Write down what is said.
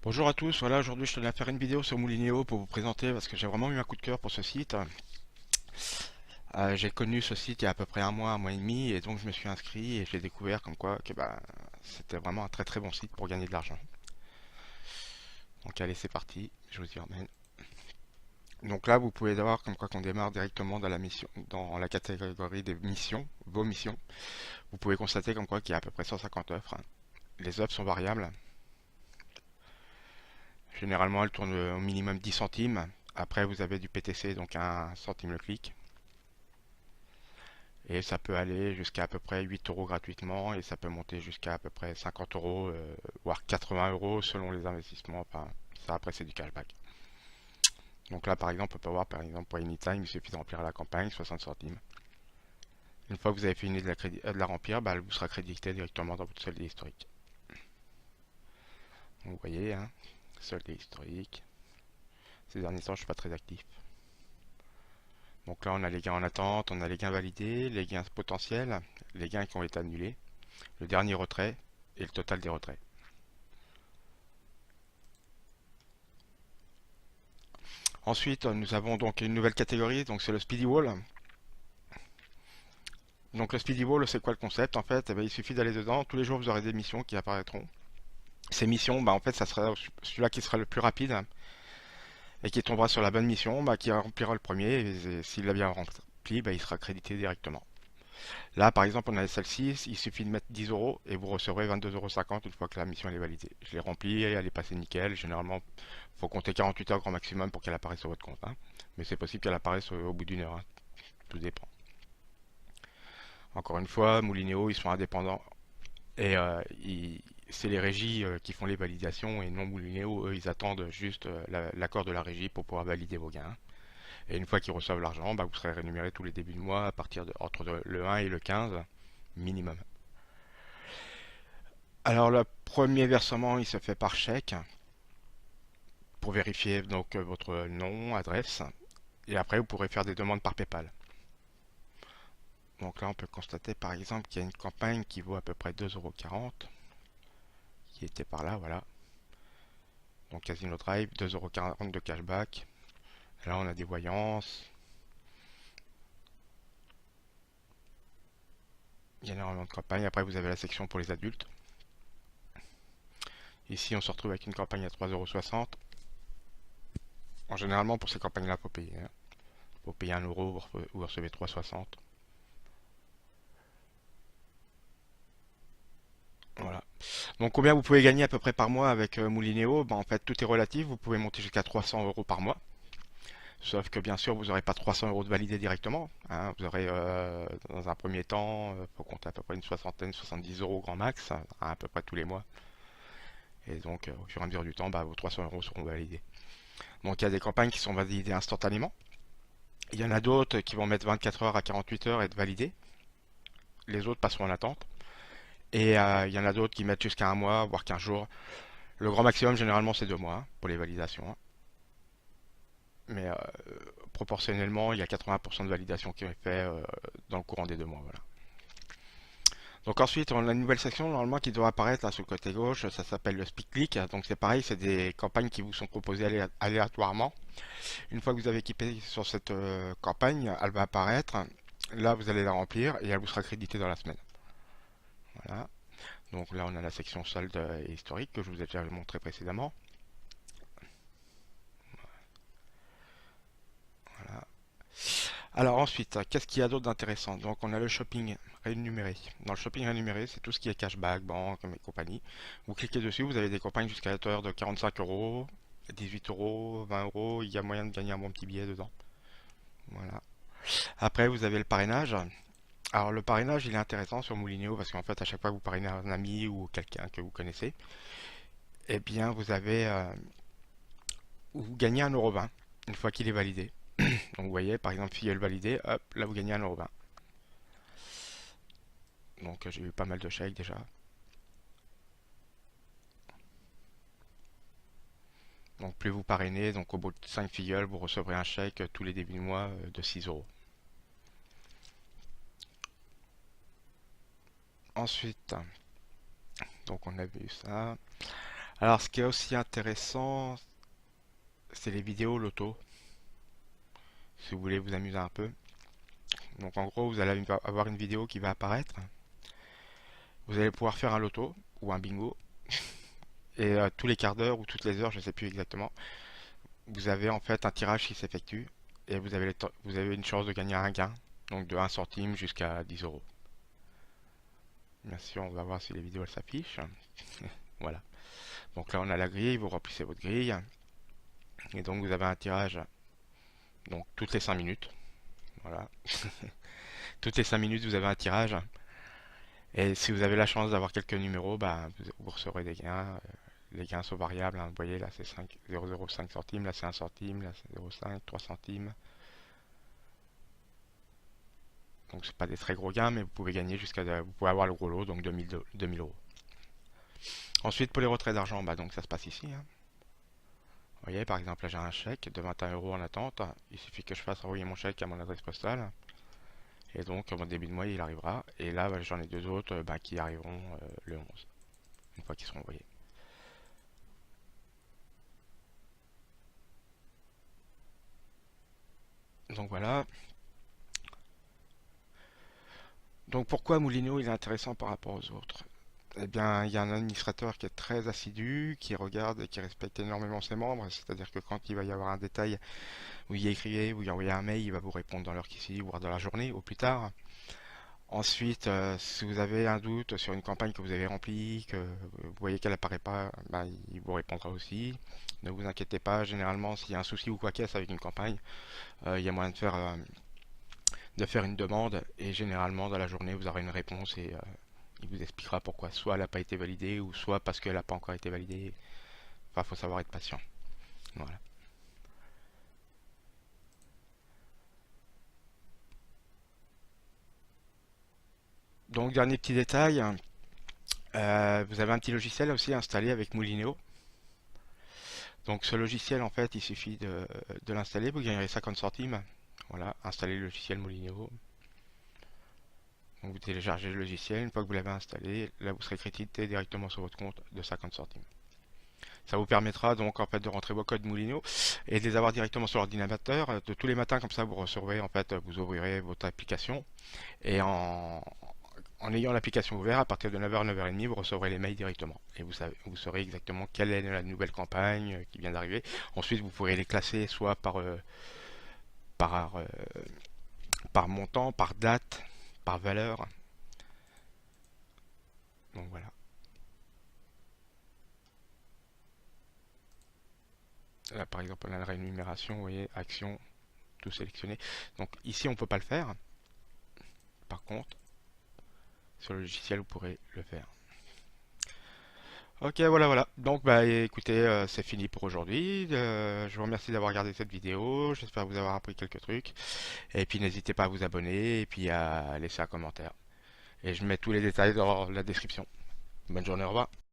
Bonjour à tous, voilà aujourd'hui je tenais à faire une vidéo sur Moulinéo pour vous présenter parce que j'ai vraiment eu un coup de cœur pour ce site. J'ai connu ce site il y a à peu près un mois et demi et donc je me suis inscrit et j'ai découvert comme quoi que c'était vraiment un très très bon site pour gagner de l'argent. Donc allez c'est parti, je vous y emmène. Donc là vous pouvez voir comme quoi qu'on démarre directement dans la mission, dans la catégorie des missions, vos missions. Vous pouvez constater comme quoi qu'il y a à peu près 150 offres. Les offres sont variables. Généralement elles tournent au minimum 10 centimes. Après vous avez du PTC donc 1 centime le clic. Et ça peut aller jusqu'à à peu près 8 euros gratuitement et ça peut monter jusqu'à à peu près 50 euros, voire 80 euros selon les investissements. Enfin, ça après c'est du cashback. Donc là par exemple on peut voir par exemple pour Anytime il suffit de remplir la campagne 60 centimes. Une fois que vous avez fini de la remplir, elle vous sera créditée directement dans votre solde historique. Donc vous voyez, hein, solde historique. Ces derniers temps je suis pas très actif. Donc là on a les gains en attente, on a les gains validés, les gains potentiels, les gains qui ont été annulés, le dernier retrait et le total des retraits. Ensuite, nous avons donc une nouvelle catégorie, donc c'est le Speedy Wall. Donc le Speedy Wall, c'est quoi le concept en fait? Eh bien, il suffit d'aller dedans, tous les jours vous aurez des missions qui apparaîtront. Ces missions, en fait, ça sera celui-là qui sera le plus rapide et qui tombera sur la bonne mission, qui remplira le premier, et s'il l'a bien rempli, il sera crédité directement. Là, par exemple, on a celle-ci, il suffit de mettre 10 euros et vous recevrez 22,50 € une fois que la mission elle est validée. Je l'ai remplie, elle est passée nickel. Généralement, il faut compter 48 heures grand maximum pour qu'elle apparaisse sur votre compte, hein. Mais c'est possible qu'elle apparaisse au bout d'une heure, hein. Tout dépend. Encore une fois, Moulinéo, ils sont indépendants et c'est les régies qui font les validations et non Moulinéo, eux, ils attendent juste l'accord de la régie pour pouvoir valider vos gains. Et une fois qu'ils reçoivent l'argent, vous serez rémunéré tous les débuts de mois à partir entre le 1 et le 15 minimum. Alors le premier versement, il se fait par chèque pour vérifier donc votre nom, adresse et après vous pourrez faire des demandes par PayPal. Donc là, on peut constater par exemple qu'il y a une campagne qui vaut à peu près 2,40 € qui était par là, voilà. Donc Casino Drive, 2,40 € de cashback. Là, on a des voyances. Il y a énormément de campagnes. Après, vous avez la section pour les adultes. Ici, on se retrouve avec une campagne à 3,60 €. En généralement, pour ces campagnes-là, il faut payer, hein. Faut payer 1 €, vous recevez 3,60 €. Voilà. Donc, combien vous pouvez gagner à peu près par mois avec Moulinéo? En fait, tout est relatif. Vous pouvez monter jusqu'à 300 € par mois. Sauf que bien sûr, vous n'aurez pas 300 € de validé directement, hein. Vous aurez dans un premier temps, il faut compter à peu près une soixantaine, 70 € grand max, hein, à peu près tous les mois. Et donc, au fur et à mesure du temps, vos 300 € seront validés. Donc, il y a des campagnes qui sont validées instantanément. Il y en a d'autres qui vont mettre 24 heures à 48 heures et être validées. Les autres passeront en attente. Et il y en a d'autres qui mettent jusqu'à un mois, voire 15 jours. Le grand maximum, généralement, c'est 2 mois, hein, pour les validations, hein. Mais proportionnellement, il y a 80% de validation qui est fait dans le courant des 2 mois. Voilà. Donc ensuite, on a une nouvelle section normalement qui doit apparaître là sur le côté gauche. Ça s'appelle le Speed Click. Donc c'est pareil, c'est des campagnes qui vous sont proposées aléatoirement. Une fois que vous avez équipé sur cette campagne, elle va apparaître. Là, vous allez la remplir et elle vous sera créditée dans la semaine. Voilà. Donc là, on a la section solde et historique que je vous ai déjà montré précédemment. Voilà. Alors ensuite, qu'est-ce qu'il y a d'autre d'intéressant? Donc on a le shopping rémunéré. Dans le shopping rémunéré, c'est tout ce qui est cashback, banque et compagnie. Vous cliquez dessus, vous avez des campagnes jusqu'à hauteur de 45 €, 18 €, 20 €. Il y a moyen de gagner un bon petit billet dedans. Voilà. Après, vous avez le parrainage. Alors le parrainage, il est intéressant sur Moulinéo parce qu'en fait, à chaque fois que vous parrainez un ami ou quelqu'un que vous connaissez, eh bien, vous gagnez 1,20 € une fois qu'il est validé. Donc vous voyez, par exemple, filleul validé, hop, là vous gagnez 1,20 €. Donc j'ai eu pas mal de chèques déjà. Donc plus vous parrainez, donc au bout de 5 filleuls, vous recevrez un chèque tous les débuts du mois de 6 euros. Ensuite, donc on a vu ça. Alors, ce qui est aussi intéressant, c'est les vidéos loto, si vous voulez vous amuser un peu. Donc, en gros, vous allez avoir une vidéo qui va apparaître. Vous allez pouvoir faire un loto ou un bingo. Et tous les quarts d'heure ou toutes les heures, je ne sais plus exactement, vous avez en fait un tirage qui s'effectue. Et vous avez une chance de gagner un gain. Donc, de 1 centime jusqu'à 10 euros. Bien sûr, on va voir si les vidéos elles s'affichent. Voilà. Donc là, on a la grille, vous remplissez votre grille. Et donc, vous avez un tirage donc toutes les 5 minutes. Voilà. Toutes les 5 minutes, vous avez un tirage. Et si vous avez la chance d'avoir quelques numéros, bah, vous recevrez des gains. Les gains sont variables, hein. Vous voyez, là, c'est 0,05 centimes. Là, c'est 1 centime. Là, c'est 0,5, 3 centimes. Donc, c'est pas des très gros gains, mais vous pouvez gagner vous pouvez avoir le gros lot, donc 2000 euros. Ensuite, pour les retraits d'argent, bah, donc ça se passe ici, hein. Vous voyez, par exemple, là, j'ai un chèque de 21 euros en attente. Il suffit que je fasse envoyer mon chèque à mon adresse postale. Et donc, au début de mois, il arrivera. Et là, bah, j'en ai deux autres bah, qui arriveront le 11, une fois qu'ils seront envoyés. Donc voilà. Donc pourquoi Moulineau il est intéressant par rapport aux autres? Eh bien, il y a un administrateur qui est très assidu, qui regarde et qui respecte énormément ses membres. C'est-à-dire que quand il va y avoir un détail, vous y écrivez, vous y envoyez un mail, il va vous répondre dans l'heure qui suit, voire dans la journée, au plus tard. Ensuite, si vous avez un doute sur une campagne que vous avez remplie, que vous voyez qu'elle apparaît pas, bah, il vous répondra aussi. Ne vous inquiétez pas, généralement, s'il y a un souci ou quoi qu'est-ce avec une campagne, il y a moyen de faire une demande et généralement dans la journée vous aurez une réponse et il vous expliquera pourquoi soit elle n'a pas été validée ou soit parce qu'elle n'a pas encore été validée. Enfin, faut savoir être patient. Voilà. Donc, dernier petit détail, vous avez un petit logiciel aussi installé avec Moulineau. Donc, ce logiciel, en fait, il suffit de l'installer, vous gagnerez 50 centimes. Voilà, installer le logiciel Moulineau. Donc, vous téléchargez le logiciel, une fois que vous l'avez installé, là vous serez crédité directement sur votre compte de 50 centimes. Ça vous permettra donc en fait de rentrer vos codes Moulineau et de les avoir directement sur l'ordinateur. De tous les matins comme ça vous recevrez en fait, vous ouvrirez votre application et en ayant l'application ouverte à partir de 9h, 9h30 vous recevrez les mails directement et vous saurez exactement quelle est la nouvelle campagne qui vient d'arriver. Ensuite vous pourrez les classer soit par, euh, par montant, par date, par valeur. Donc voilà. Là, par exemple, on a la rémunération, vous voyez, action, tout sélectionné. Donc ici, on ne peut pas le faire. Par contre, sur le logiciel, vous pourrez le faire. Ok, voilà, voilà. Donc, bah, écoutez, c'est fini pour aujourd'hui. Je vous remercie d'avoir regardé cette vidéo. J'espère vous avoir appris quelques trucs. Et puis, n'hésitez pas à vous abonner et puis à laisser un commentaire. Et je mets tous les détails dans la description. Bonne journée, au revoir.